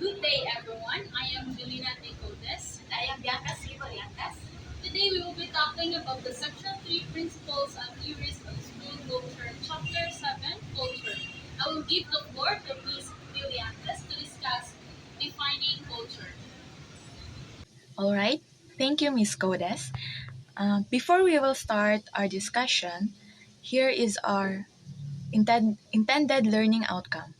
Good day, everyone. I am Julina Tecodes. And I am Bianca Siboriatas. Today, we will be talking about the Section 3 Principles and Theories of School Culture, Chapter 7, Culture. I will give the floor to Ms. Juliantes to discuss defining culture. All right. Thank you, Ms. Codes. Before we will start our discussion, here is our intended learning outcome.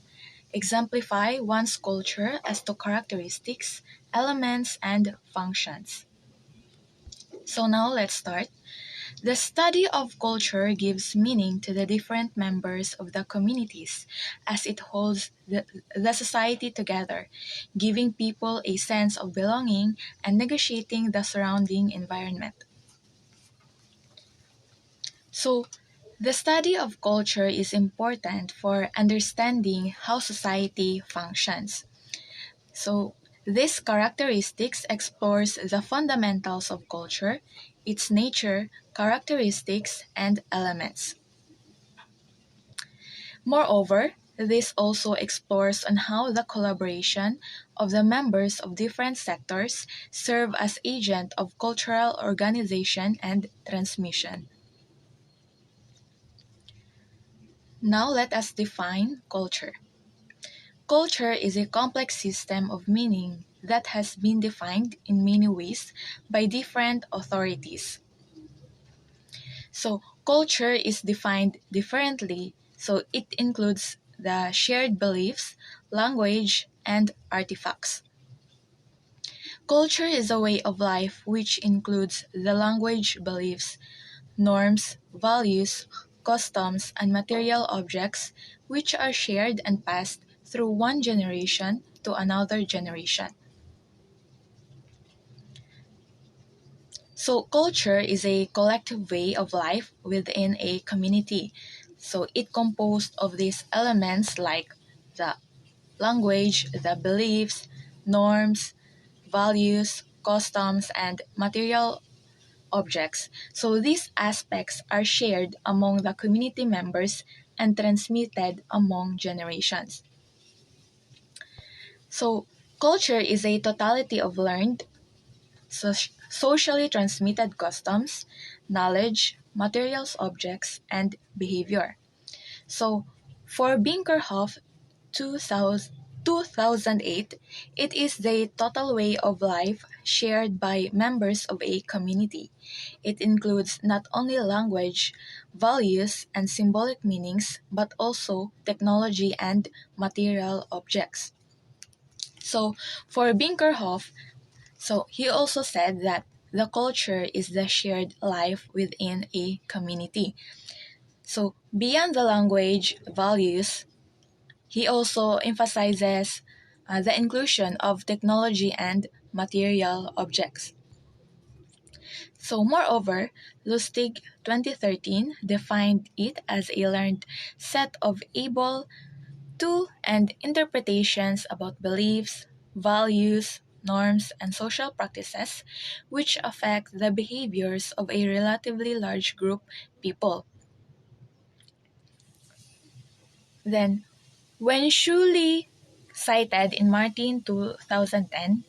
Exemplify one's culture as to characteristics, elements, and functions. So now let's start. The study of culture gives meaning to the different members of the communities as it holds the society together, giving people a sense of belonging and negotiating the surrounding environment. So, the study of culture is important for understanding how society functions. So, this characteristics explores the fundamentals of culture, its nature, characteristics, and elements. Moreover, this also explores on how the collaboration of the members of different sectors serve as agent of cultural organization and transmission. Now let us define culture. Culture is a complex system of meaning that has been defined in many ways by different authorities. So, culture is defined differently, so it includes the shared beliefs, language, and artifacts. Culture is a way of life which includes the language, beliefs, norms, values, customs, and material objects which are shared and passed through one generation to another generation. So, culture is a collective way of life within a community. So, it composed of these elements like the language, the beliefs, norms, values, customs, and material objects. So, these aspects are shared among the community members and transmitted among generations. So, culture is a totality of learned, socially transmitted customs, knowledge, materials, objects, and behavior. So, for Binkerhoff 2008, it is the total way of life shared by members of a community. It includes not only language, values, and symbolic meanings, but also technology and material objects. So, for Binkerhoff, he also said that the culture is the shared life within a community. So, beyond the language values, he also emphasizes the inclusion of technology and material objects. So, moreover, Lustig 2013 defined it as a learned set of able to and interpretations about beliefs, values, norms, and social practices which affect the behaviors of a relatively large group people. Then, when Shuley, cited in Martin 2010,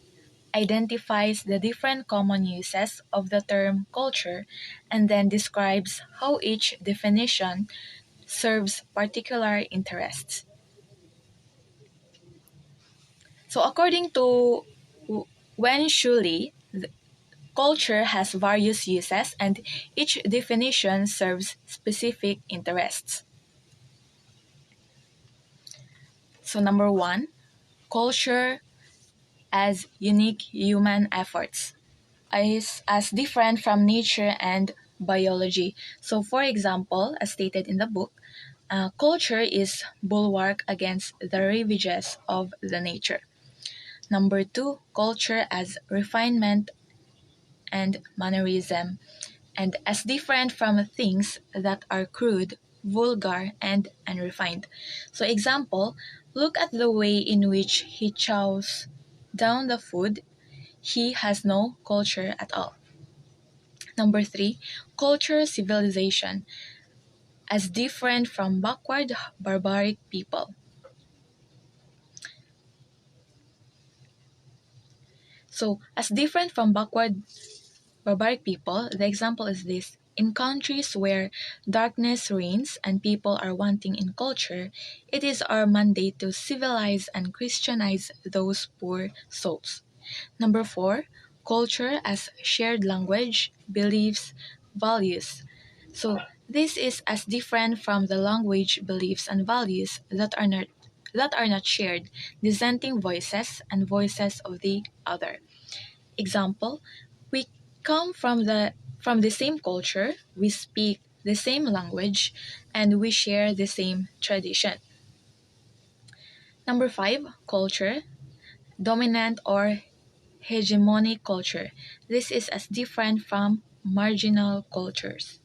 identifies the different common uses of the term culture and then describes how each definition serves particular interests. So, according to Wen Shuley, culture has various uses and each definition serves specific interests. So, number one, culture as unique human efforts is as different from nature and biology. So, for example, as stated in the book, culture is bulwark against the ravages of the nature. Number two, culture as refinement and mannerism, and as different from things that are crude, vulgar, and unrefined. So, example, look at the way in which he chows down the food. He has no culture at all. Number three, culture civilization, as different from backward barbaric people. So, as different from backward barbaric people, the example is this. In countries where darkness reigns and people are wanting in culture, it is our mandate to civilize and Christianize those poor souls. Number four, culture as shared language, beliefs, values. So this is as different from the language, beliefs, and values that are not shared, dissenting voices and voices of the other. Example, we come from the same culture, we speak the same language, and we share the same tradition. Number five, culture, dominant or hegemonic culture. This is as different from marginal cultures.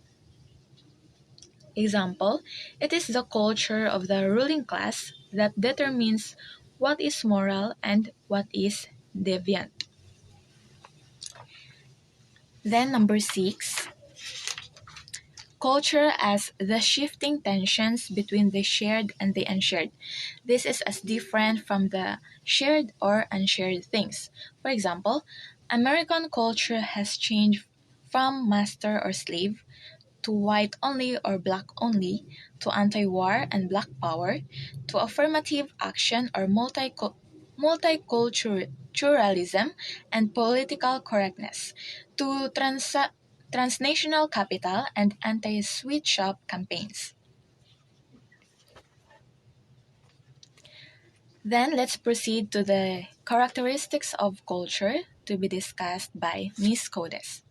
Example, it is the culture of the ruling class that determines what is moral and what is deviant. Then number six, culture as the shifting tensions between the shared and the unshared. This is as different from the shared or unshared things. For example, American culture has changed from master or slave to white only or black only, to anti war and black power, to affirmative action or multiculturalism and political correctness, to transnational capital and anti sweet shop campaigns. Then let's proceed to the characteristics of culture to be discussed by Miss Codes.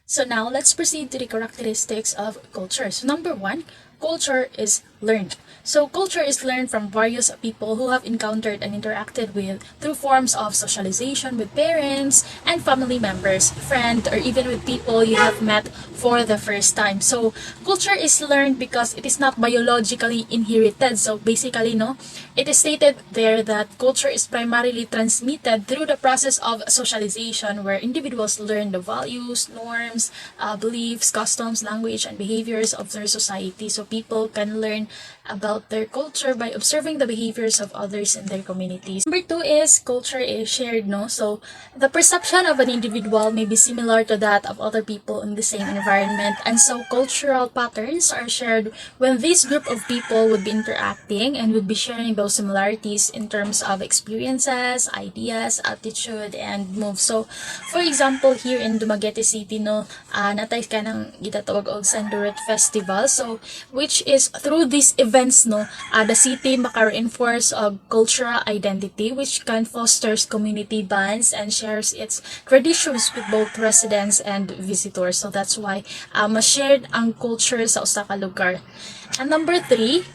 So now let's proceed to the characteristics of culture. So number one, culture is learned. So culture is learned from various people who have encountered and interacted with through forms of socialization with parents and family members, friends, or even with people you have met for the first time. So culture is learned because it is not biologically inherited. So basically, no, it is stated there that culture is primarily transmitted through the process of socialization where individuals learn the values, norms, beliefs, customs, language, and behaviors of their society. So people can learn about their culture by observing the behaviors of others in their communities. Number two is culture is shared, no? So the perception of an individual may be similar to that of other people in the same environment, and so cultural patterns are shared when this group of people would be interacting and would be sharing those similarities in terms of experiences, ideas, attitude, and moves. So for example, here in Dumaguete City, no, natay ka ng gitatawag og Sanduret Festival. So which is through these events, no, the city maka-reinforce of cultural identity which can fosters community bonds and shares its traditions with both residents and visitors. So that's why mas shared ang culture sa usa ka lugar. And number three,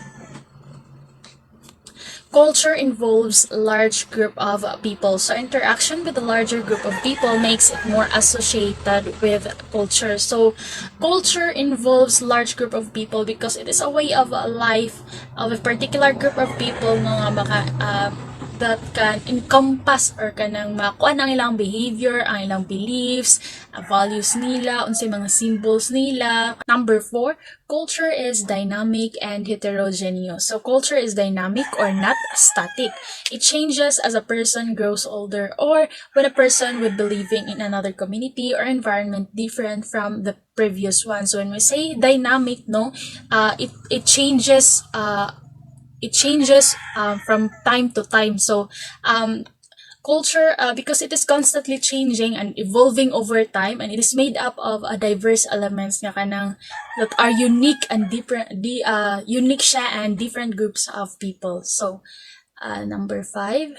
culture involves large group of people. So interaction with a larger group of people makes it more associated with culture. So culture involves large group of people because it is a way of life of a particular group of people no nga that can encompass or kanang makuha ang ilang behavior, ang ilang beliefs, values nila, unsay mga symbols nila. Number four, culture is dynamic and heterogeneous. So culture is dynamic or not static. It changes as a person grows older or when a person would be living in another community or environment different from the previous one. So when we say dynamic, no, it changes from time to time. So culture, because it is constantly changing and evolving over time, and it is made up of diverse elements nga kanang that are unique and different, unique siya and different groups of people. So number five,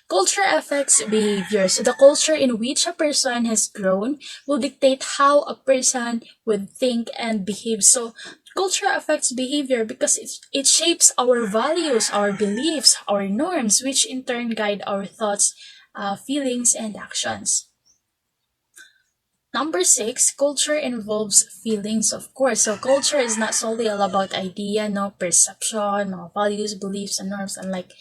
culture affects behavior. So the culture in which a person has grown will dictate how a person would think and behave. So culture affects behavior because it shapes our values, our beliefs, our norms, which in turn guide our thoughts, feelings, and actions. Number six, culture involves feelings, of course. So culture is not solely all about idea, no, perception, no, values, beliefs, and norms, and like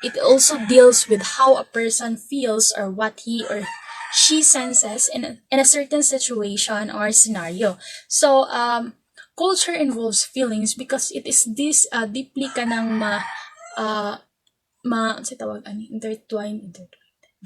it also deals with how a person feels or what he or she senses in a certain situation or scenario. So culture involves feelings because it is this deeply kanang intertwined.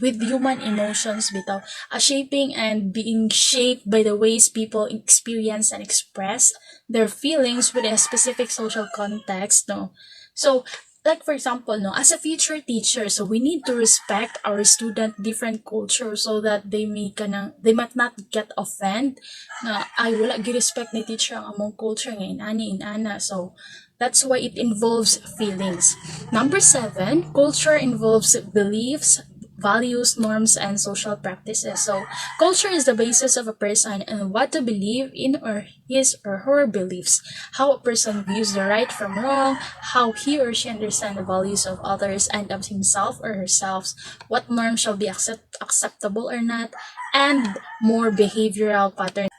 with human emotions bitaw, shaping and being shaped by the ways people experience and express their feelings within a specific social context, no. So like for example, no, as a future teacher, so we need to respect our student different culture so that they might not get offended na ay wala gi respect ni teacher ang among culture ngayon ani inana. So that's why it involves feelings. Number 7, culture involves beliefs, values, norms, and social practices. So, culture is the basis of a person and what to believe in or his or her beliefs, how a person views the right from wrong, how he or she understands the values of others and of himself or herself, what norms shall be acceptable or not, and more behavioral patterns.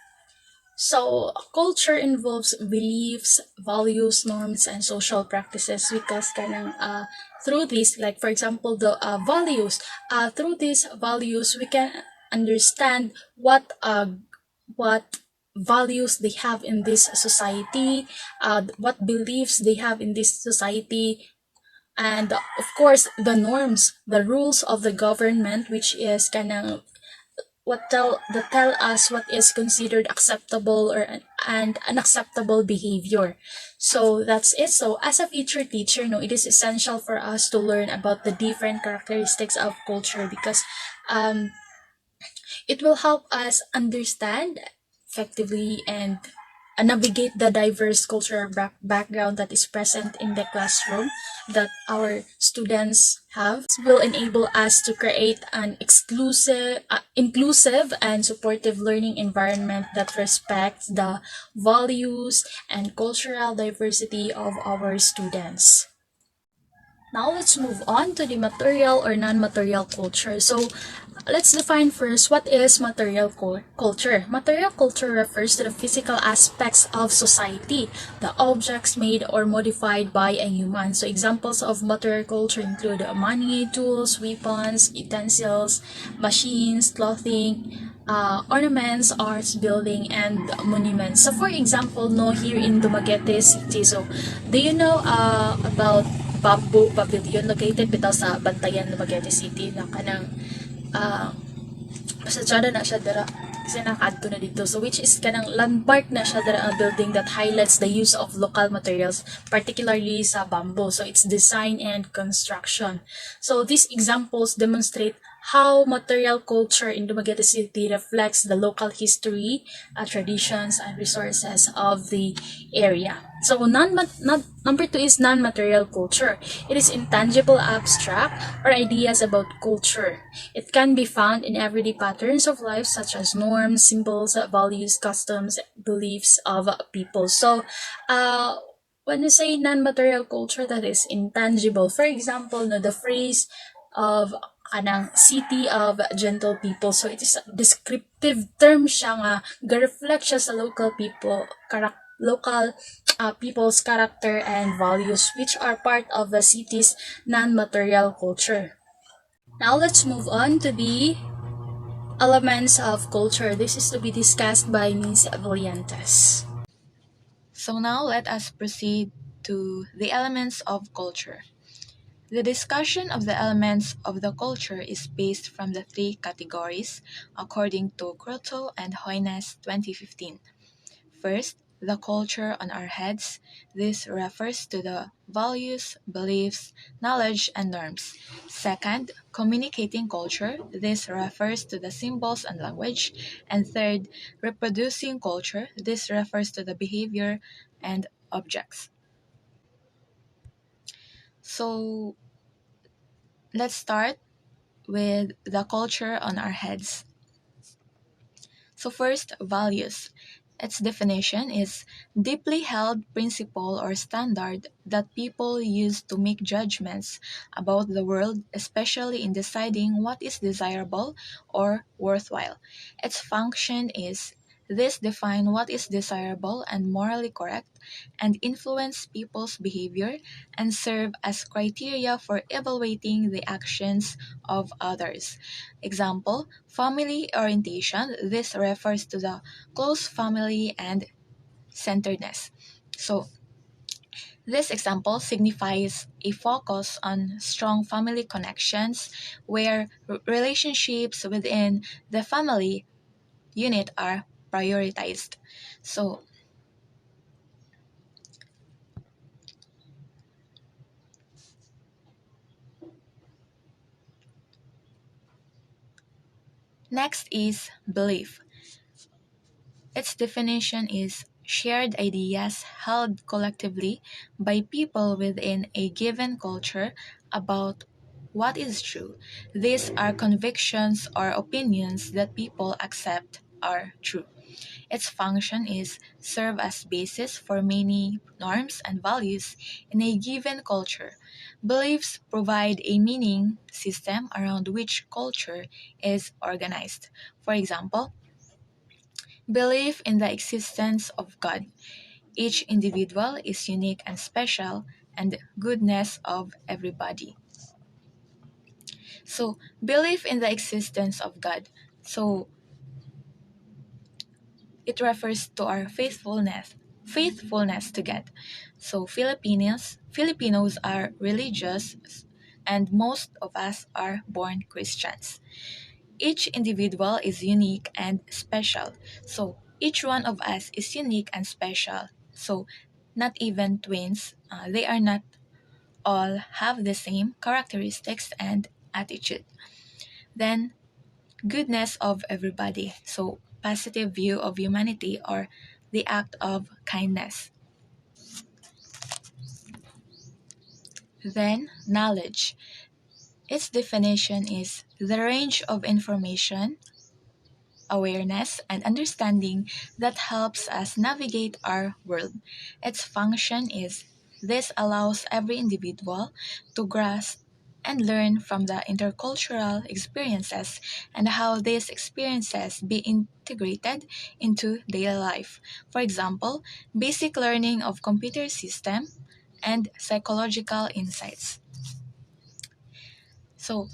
So, culture involves beliefs, values, norms, and social practices because through this, like for example, the values, through these values, we can understand what values they have in this society, what beliefs they have in this society, and of course, the norms, the rules of the government, which is tell us what is considered acceptable or and unacceptable behavior. So that's it. So as a future teacher, no, it is essential for us to learn about the different characteristics of culture because um it will help us understand effectively and navigate the diverse cultural background that is present in the classroom that our students have. This will enable us to create an inclusive and supportive learning environment that respects the values and cultural diversity of our students. Now let's move on to the material or non-material culture. So let's define first what is material culture. Material culture refers to the physical aspects of society, the objects made or modified by a human. So examples of material culture include money, tools, weapons, utensils, machines, clothing, ornaments, arts, building, and monuments. So for example, no, here in Dumaguete City, so do you know about Bamboo Pavilion located bitaw sa Bantayan, Dumaguete City na kanang pasadyada na siya dara kasi nakadto na dito, so which is kanang landmark na siya dara ang building that highlights the use of local materials, particularly sa bamboo, so its design and construction. So these examples demonstrate how material culture in Dumaguete City reflects the local history, traditions, and resources of the area. So number 2 is non-material culture. It is intangible, abstract, or ideas about culture. It can be found in everyday patterns of life such as norms, symbols, values, customs, beliefs of people. So when you say non-material culture, that is intangible. For example, no, the phrase of kanang city of gentle people. So it is a descriptive term siya nga ga-reflect siya sa local people's character and values which are part of the city's non-material culture. Now let's move on to the elements of culture. This is to be discussed by Ms. Villantes. So now let us proceed to the elements of culture. The discussion of the elements of the culture is based from the three categories according to Croteau and Hoynes 2015. First, the culture on our heads. This refers to the values, beliefs, knowledge, and norms. Second, communicating culture. This refers to the symbols and language. And third, reproducing culture. This refers to the behavior and objects. So let's start with the culture on our heads. So first, values. Its definition is deeply held principle or standard that people use to make judgments about the world, especially in deciding what is desirable or worthwhile. Its function is this define what is desirable and morally correct and influence people's behavior and serve as criteria for evaluating the actions of others. Example, family orientation. This refers to the close family and centeredness. So, This example signifies a focus on strong family connections where relationships within the family unit are prioritized. So, next is belief. Its definition is shared ideas held collectively by people within a given culture about what is true. These are convictions or opinions that people accept are true. Its function is serve as basis for many norms and values in a given culture. Beliefs provide a meaning system around which culture is organized. For example, belief in the existence of God. Each individual is unique and special, and goodness of everybody. So, belief in the existence of God. So, it refers to our faithfulness to God. So, Filipinos are religious, and most of us are born Christians. Each individual is unique and special. So each one of us is unique and special. So not even twins, they are not all have the same characteristics and attitude. Then goodness of everybody. So positive view of humanity or the act of kindness. Then knowledge. Its definition is the range of information, awareness, and understanding that helps us navigate our world. Its function is this allows every individual to grasp and learn from the intercultural experiences and how these experiences be integrated into daily life. For example, basic learning of computer system and psychological insights. So,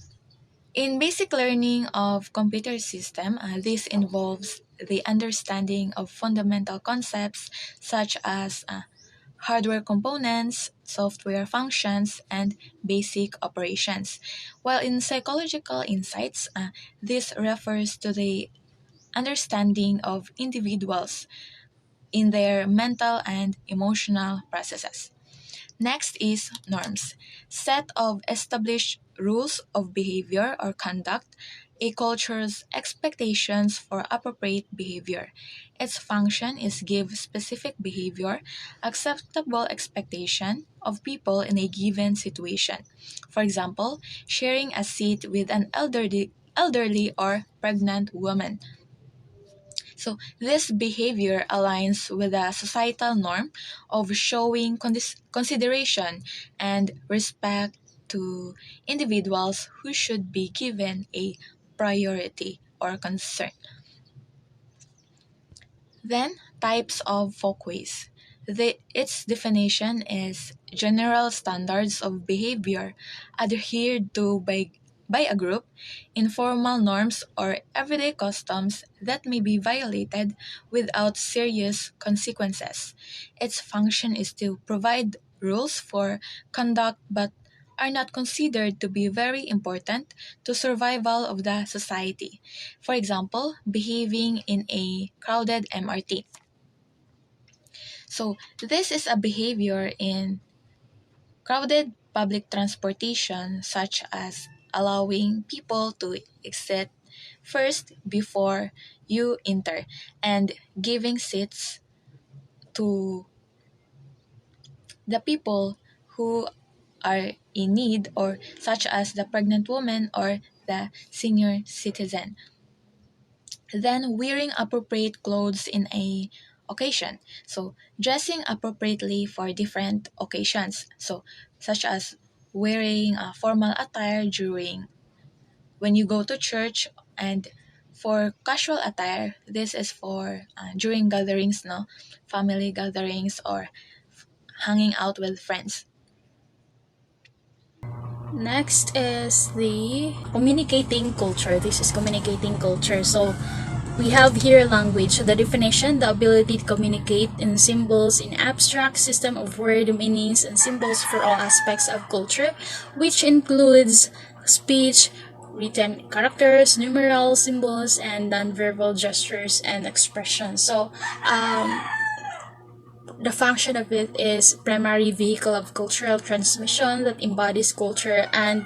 in basic learning of computer system, this involves the understanding of fundamental concepts such as hardware components, software functions, and basic operations. While in psychological insights, this refers to the understanding of individuals in their mental and emotional processes. Next is norms, set of established rules of behavior or conduct, a culture's expectations for appropriate behavior. Its function is give specific behavior, acceptable expectation of people in a given situation. For example, sharing a seat with an elderly or pregnant woman. So, this behavior aligns with the societal norm of showing consideration and respect to individuals who should be given a priority or concern. Then, types of folkways. Its definition is general standards of behavior adhered to by a group, informal norms or everyday customs that may be violated without serious consequences. Its function is to provide rules for conduct but are not considered to be very important to survival of the society. For example, behaving in a crowded MRT. So, this is a behavior in crowded public transportation, such as allowing people to exit first before you enter and giving seats to the people who are in need, or such as the pregnant woman or the senior citizen. Then wearing appropriate clothes in a occasion. So dressing appropriately for different occasions. So such as wearing a formal attire during when you go to church, and for casual attire, this is for during gatherings, no, family gatherings or hanging out with friends. Next is the communicating culture. This is communicating culture. So, We have here language. The definition, the ability to communicate in symbols in abstract system of word meanings and symbols for all aspects of culture, which includes speech, written characters, numerals, symbols, and nonverbal gestures and expressions. So, the function of it is primary vehicle of cultural transmission that embodies culture and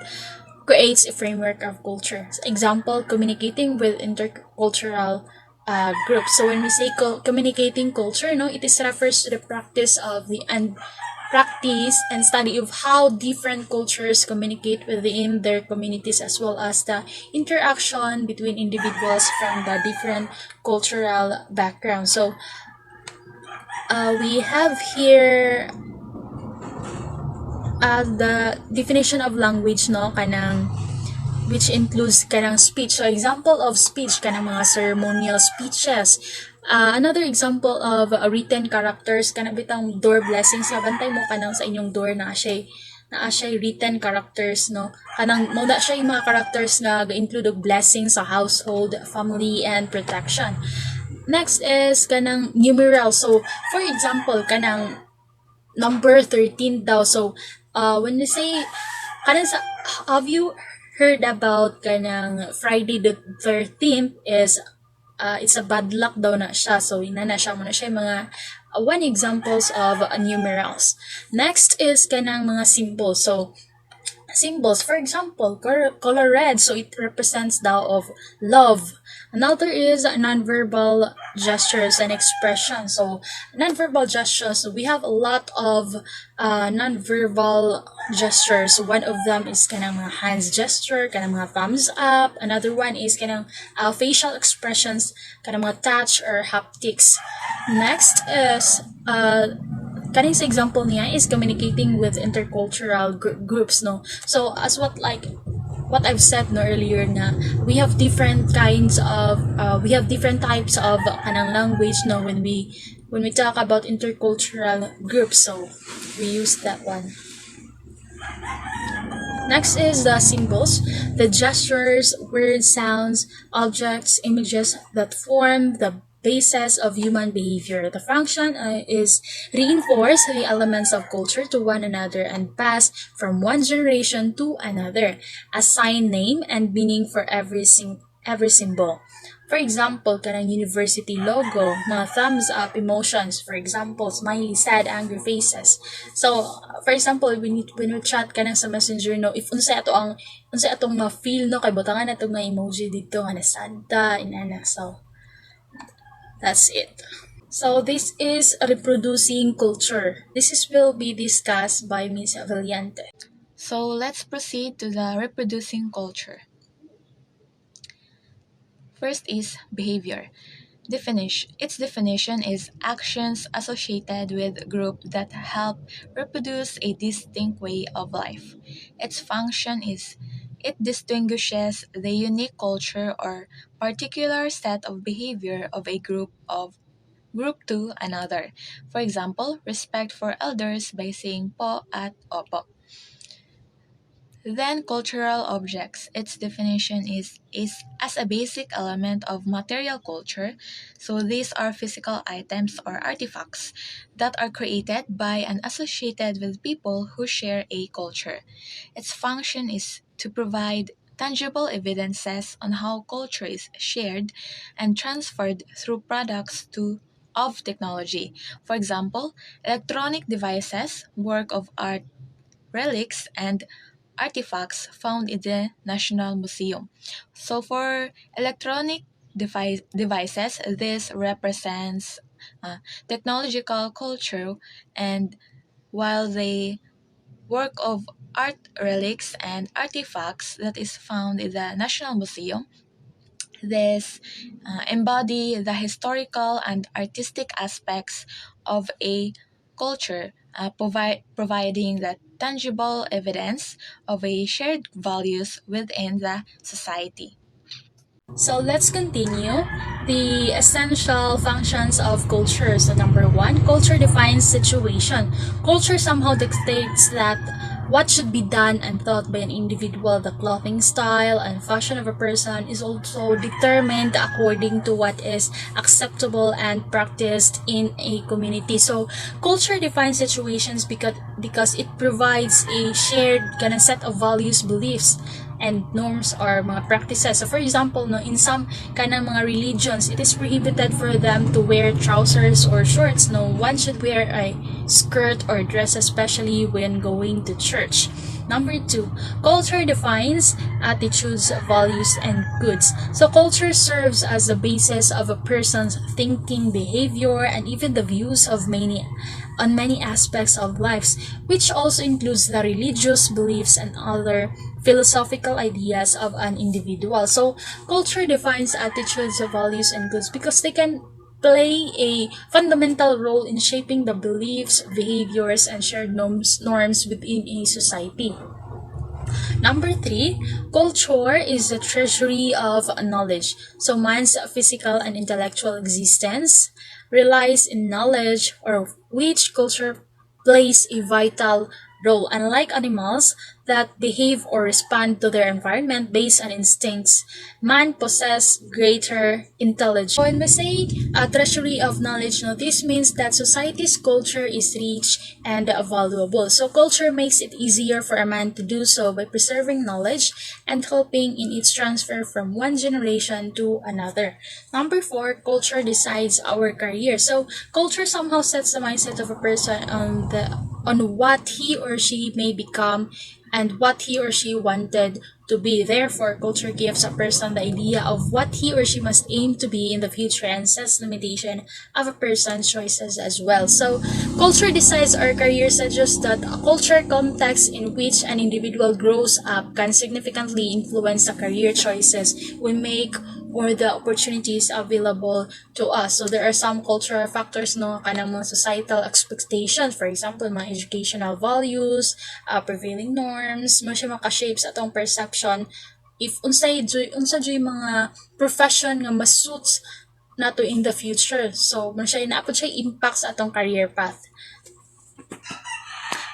creates a framework of culture. Example, communicating with intercultural groups. So when we say communicating culture, no, it is refers to the practice of the and practice and study of how different cultures communicate within their communities, as well as the interaction between individuals from the different cultural backgrounds. So we have here the definition of language, no, kanang which includes kanang speech. So example of speech kanang mga ceremonial speeches. Another example of written characters kanang bitang door blessings nga bantay mo kanang sa inyong door na siya written characters, no, kanang mo na siya yung mga characters nga ga-include og blessings sa household, family, and protection. Next is kanang numeral. So for example kanang number 13 daw. So when you say kanang sa, have you heard about kanang Friday the 13th is it's a bad luck daw na siya. So inana siya mo na siya mga one examples of numerals. Next is kanang mga symbols. So symbols, for example, color red, so it represents daw of love. Another is nonverbal gestures and expressions. So nonverbal gestures, we have a lot of nonverbal gestures. One of them is kanang mga hands gesture, kanang mga thumbs up. Another one is kanang facial expressions, kanang mga touch or haptics. Next is kaning sa example niya is communicating with intercultural groups, no. So as what I've said no earlier na we have different types of kanang language, no, when we talk about intercultural groups. So we use that one. Next is the symbols, the gestures, words, sounds, objects, images that form the basis of human behavior. The function is reinforce the elements of culture to one another and pass from one generation to another, assign name and meaning for every symbol. For example, kanang university logo, mga thumbs up emotions, for example, smiley, sad, angry faces. So, for example, when you chat kanang sa messenger, no, if unsay atong ma-feel, no, kay butangan atong mga emoji dito nga na Santa, inana. So that's it. So this is reproducing culture. Will be discussed by Ms. Valiente. So let's proceed to the reproducing culture. First is behavior. Its definition is actions associated with group that help reproduce a distinct way of life. Its function is it distinguishes the unique culture or particular set of behavior of a group to another. For example, respect for elders by saying po at opo. Then cultural objects. Its definition is as a basic element of material culture. So these are physical items or artifacts that are created by and associated with people who share a culture. Its function is to provide tangible evidences on how culture is shared and transferred through products of technology. For example, electronic devices, work of art, relics, and artifacts found in the National Museum. So for electronic devices, this represents technological culture, and while the work of art relics and artifacts that is found in the National Museum, this embody the historical and artistic aspects of a culture, providing the tangible evidence of a shared values within the society. So let's continue. The essential functions of culture. So number one, culture defines situation. Culture somehow dictates that what should be done and thought by an individual. The clothing style and fashion of a person is also determined according to what is acceptable and practiced in a community. So culture defines situations because it provides a shared kind of set of values, beliefs, and norms or mga practices. So for example, no, in some kind of mga religions, it is prohibited for them to wear trousers or shorts. No one should wear a skirt or dress, especially when going to church. Number 2, culture defines attitudes, values, and goods. So culture serves as the basis of a person's thinking, behavior, and even the views of many aspects of lives, which also includes the religious beliefs and other philosophical ideas of an individual. So culture defines attitudes, values, and goods because they can play a fundamental role in shaping the beliefs, behaviors, and shared norms within a society. Number 3, culture is the treasury of knowledge. So man's physical and intellectual existence relies in knowledge, or which culture plays a vital role. Unlike animals that behave or respond to their environment based on instincts, man possesses greater intelligence. When we say a treasury of knowledge, no, this means that society's culture is rich and valuable. So culture makes it easier for a man to do so by preserving knowledge and helping in its transfer from one generation to another. Number 4, culture decides our career. So culture somehow sets the mindset of a person on what he or she may become and what he or she wanted to be. Therefore, culture gives a person the idea of what he or she must aim to be in the future and sets limitation of a person's choices as well. So, culture decides our career suggests that a culture context in which an individual grows up can significantly influence the career choices we make or the opportunities available to us. So there are some cultural factors, no, kanang mga societal expectations, for example, mga educational values, prevailing norms, mo siya maka-shape sa atong perception if unsa joy mga profession nga mas suits nato in the future. So mo siya naapod siya impact sa atong career path.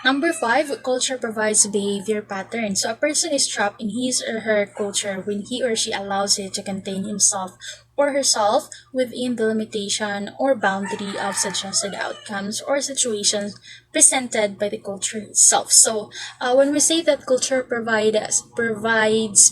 Number 5, culture provides behavior patterns. So a person is trapped in his or her culture when he or she allows it to contain himself or herself within the limitation or boundary of suggested outcomes or situations presented by the culture itself. So when we say that culture provides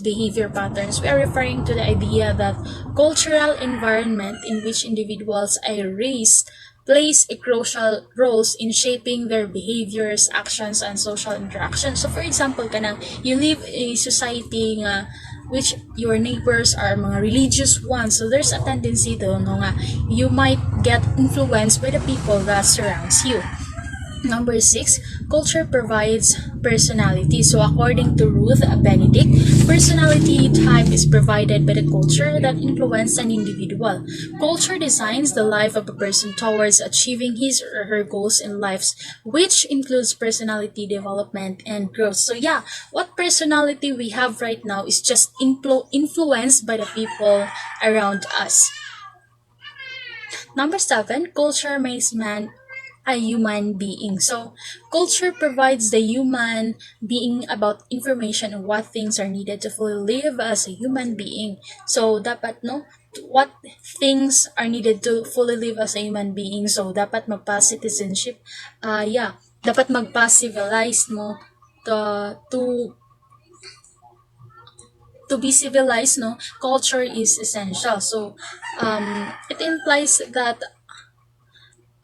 behavior patterns, we are referring to the idea that cultural environment in which individuals are raised plays a crucial roles in shaping their behaviors, actions, and social interactions. So for example, kanang you live in a society nga which your neighbors are mga religious ones. So there's a tendency to no nga you might get influenced by the people that surrounds you. Number 6, culture provides personality. So according to Ruth Benedict, personality type is provided by the culture that influences an individual. Culture designs the life of a person towards achieving his or her goals in life, which includes personality development and growth. So yeah, what personality we have right now is just influenced by the people around us. Number 7, culture makes man a human being. So, culture provides the human being about information on what things are needed to fully live as a human being. So, dapat no, what things are needed to fully live as a human being. So, dapat magpa citizenship. Dapat magpa civilized mo to be civilized, no, culture is essential. So, it implies that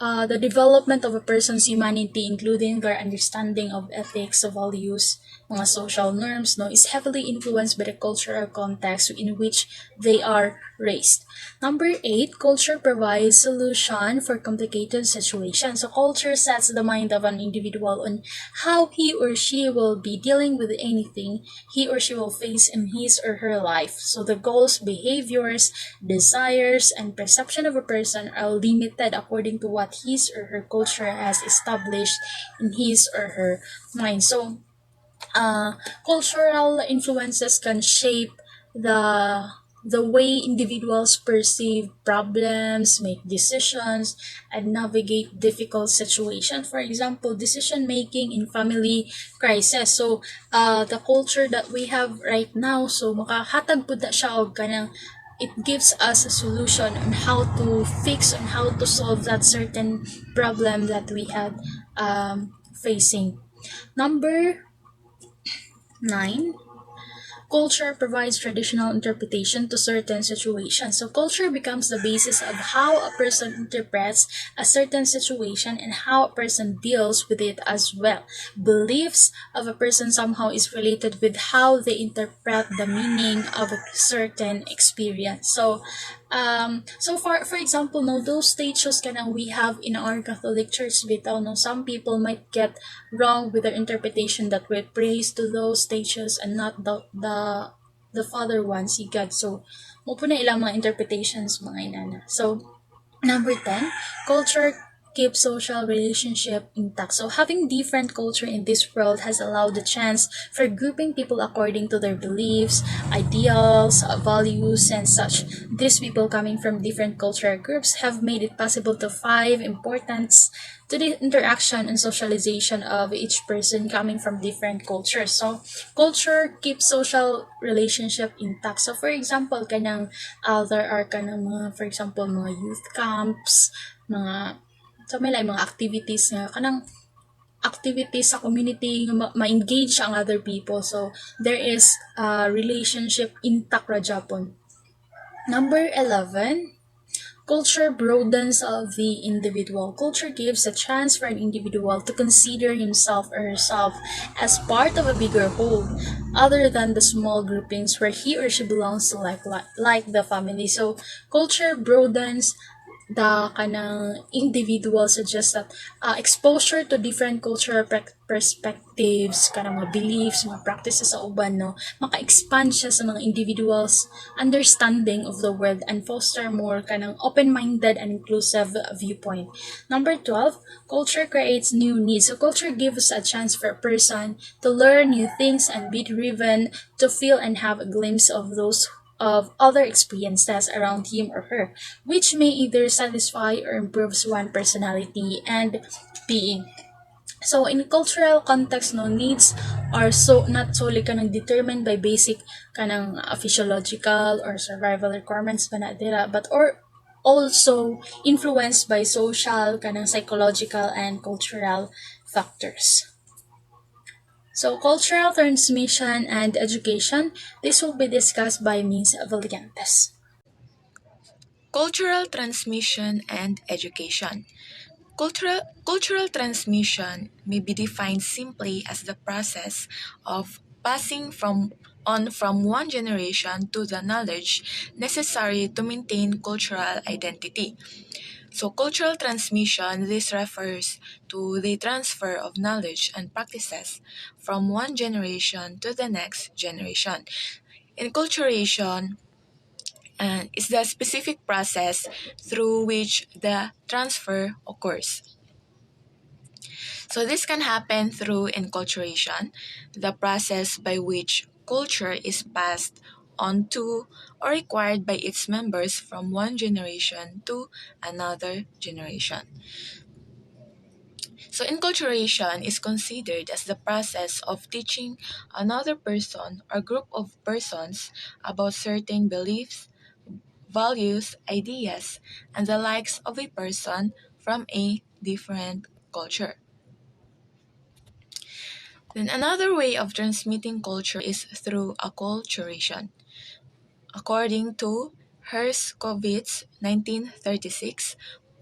the development of a person's humanity, including their understanding of ethics, values, mga social norms, no, is heavily influenced by the cultural context in which they are raised. Number 8, culture provides solution for complicated situations. So culture sets the mind of an individual on how he or she will be dealing with anything he or she will face in his or her life. So the goals, behaviors, desires, and perception of a person are limited according to what his or her culture has established in his or her mind. So cultural influences can shape the the way individuals perceive problems, make decisions, and navigate difficult situations. For example, decision making in family crisis. So, the culture that we have right now, so makahatag po na siya og kanang it gives us a solution on how to fix, on how to solve that certain problem that we had facing. Number 9, culture provides traditional interpretation to certain situations. So culture becomes the basis of how a person interprets a certain situation and how a person deals with it as well. Beliefs of a person somehow is related with how they interpret the meaning of a certain experience. So for example, no, those stages kana we have in our Catholic Church bitaw, no, some people might get wrong with their interpretation that we praise to those stages and not the Father one, si God. So mo po na ilang mga interpretations mga inana. So number 10, culture keeps social relationship intact. So having different culture in this world has allowed the chance for grouping people according to their beliefs, ideals, values, and such. These people coming from different cultural groups have made it possible to find importance to the interaction and socialization of each person coming from different cultures. So culture keeps social relationship intact. So for example, kanang there are kanang mga, for example, mga youth camps, mga so may like mga activities nga kanang activities sa community nga ma-engage ang other people. So there is a relationship intact ra Japon. Number 11, culture broadens of the individual. Culture gives a chance for an individual to consider himself or herself as part of a bigger whole, other than the small groupings where he or she belongs to, like the family. So culture broadens the kanang individual, suggests that exposure to different cultural perspectives, kanang mga beliefs, mga practices sa uban, no, maka-expand siya sa mga individuals understanding of the world and foster more kanang open-minded and inclusive viewpoint. Number 12, culture creates new needs. So culture gives a chance for a person to learn new things and be driven to feel and have a glimpse of those of other experiences around him or her, which may either satisfy or improves one personality and being. So in cultural context, no, needs are so not solely kanang determined by basic kanang physiological or survival requirements pa na dira, but or also influenced by social kanang psychological and cultural factors. So cultural transmission and education, this will be discussed by Ms. Valiantes. Cultural transmission and education. Cultural transmission may be defined simply as the process of passing from one generation to the knowledge necessary to maintain cultural identity. So cultural transmission, this refers to the transfer of knowledge and practices from one generation to the next generation. Enculturation is the specific process through which the transfer occurs. So this can happen through enculturation, the process by which culture is passed on to or acquired by its members from one generation to another generation. So enculturation is considered as the process of teaching another person or group of persons about certain beliefs, values, ideas, and the likes of a person from a different culture. Then another way of transmitting culture is through acculturation. According to Herskovits, 1936,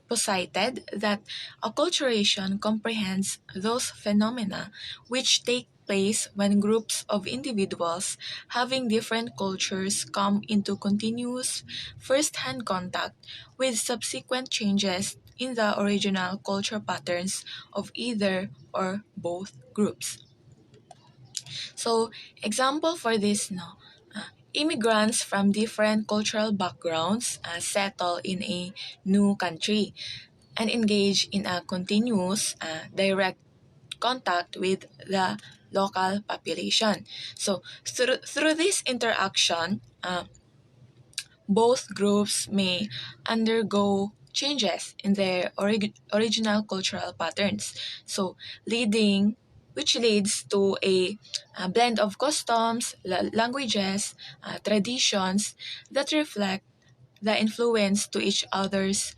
posited that acculturation comprehends those phenomena which take place when groups of individuals having different cultures come into continuous first-hand contact with subsequent changes in the original culture patterns of either or both groups. So, example for this, no, immigrants from different cultural backgrounds settle in a new country and engage in a continuous, direct contact with the local population. So, through this interaction, both groups may undergo changes in their original cultural patterns. So, which leads to a blend of customs, languages, traditions that reflect the influence to each other's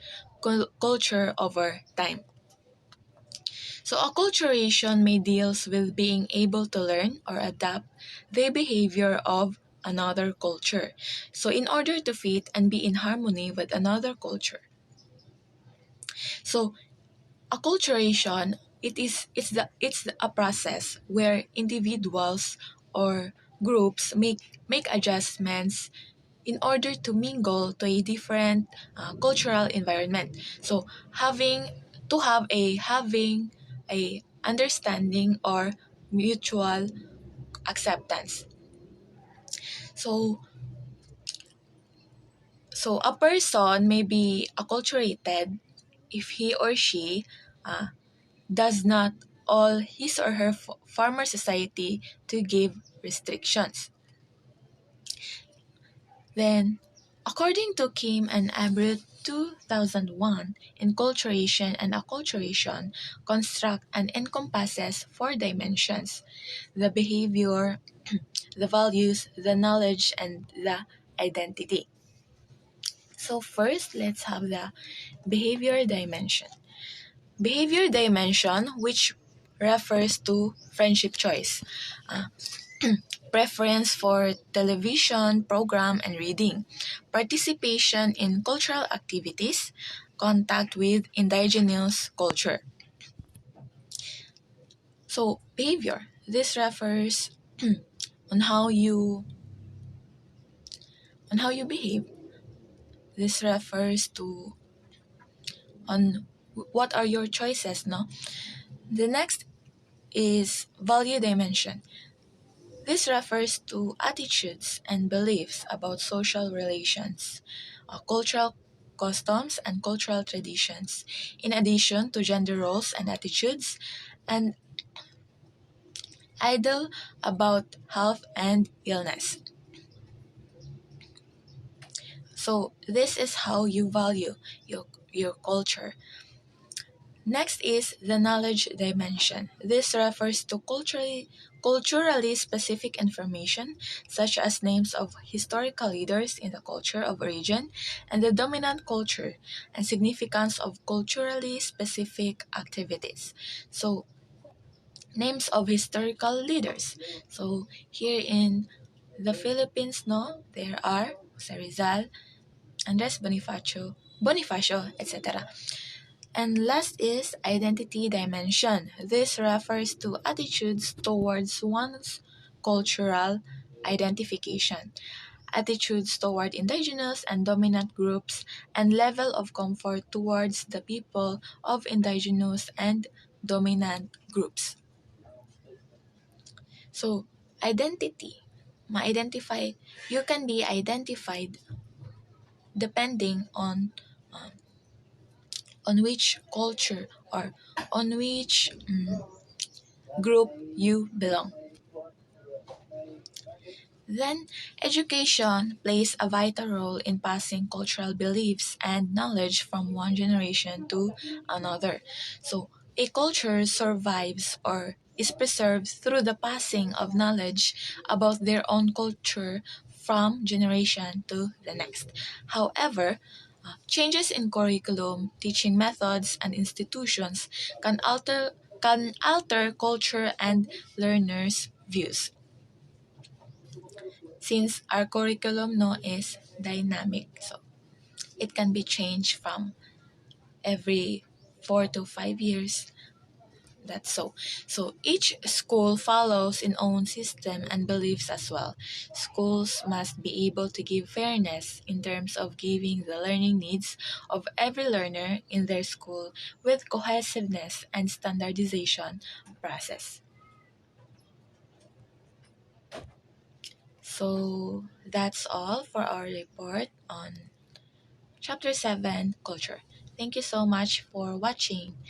culture over time. So acculturation may deals with being able to learn or adapt the behavior of another culture. So in order to fit and be in harmony with another culture. So acculturation it's a process where individuals or groups make adjustments in order to mingle to a different cultural environment. So having a understanding or mutual acceptance. So a person may be acculturated if he or she uh, does not all his or her farmer society to give restrictions. Then, according to Kim and Abreu 2001, enculturation and acculturation construct and encompasses four dimensions: the behavior, the values, the knowledge, and the identity. So first, let's have the behavior dimension. Behavior dimension, which refers to friendship choice, uh, preference for television, program, and reading, participation in cultural activities, contact with indigenous culture. So, behavior. This refers on how you behave. This refers to on what are your choices, no? The next is value dimension. This refers to attitudes and beliefs about social relations, cultural customs, and cultural traditions, in addition to gender roles and attitudes, and ideal about health and illness. So, this is how you value your culture. Next is the knowledge dimension. This refers to culturally specific information, such as names of historical leaders in the culture of origin and the dominant culture, and significance of culturally specific activities. So, names of historical leaders. So, here in the Philippines, no, there are Jose Rizal, Andres Bonifacio, etc. And last is identity dimension. This refers to attitudes towards one's cultural identification, attitudes toward indigenous and dominant groups, and level of comfort towards the people of indigenous and dominant groups. So, identity. Ma-identify, you can be identified depending on which culture or on which group you belong. Then, education plays a vital role in passing cultural beliefs and knowledge from one generation to another. So, a culture survives or is preserved through the passing of knowledge about their own culture from generation to the next. However, changes in curriculum, teaching methods, and institutions can alter culture and learners' views. Since our curriculum no is dynamic, so it can be changed from every 4 to 5 years. That's so each school follows its own system and beliefs as well. Schools must be able to give fairness in terms of giving the learning needs of every learner in their school with cohesiveness and standardization process. So that's all for our report on Chapter 7 Culture. Thank you so much for watching.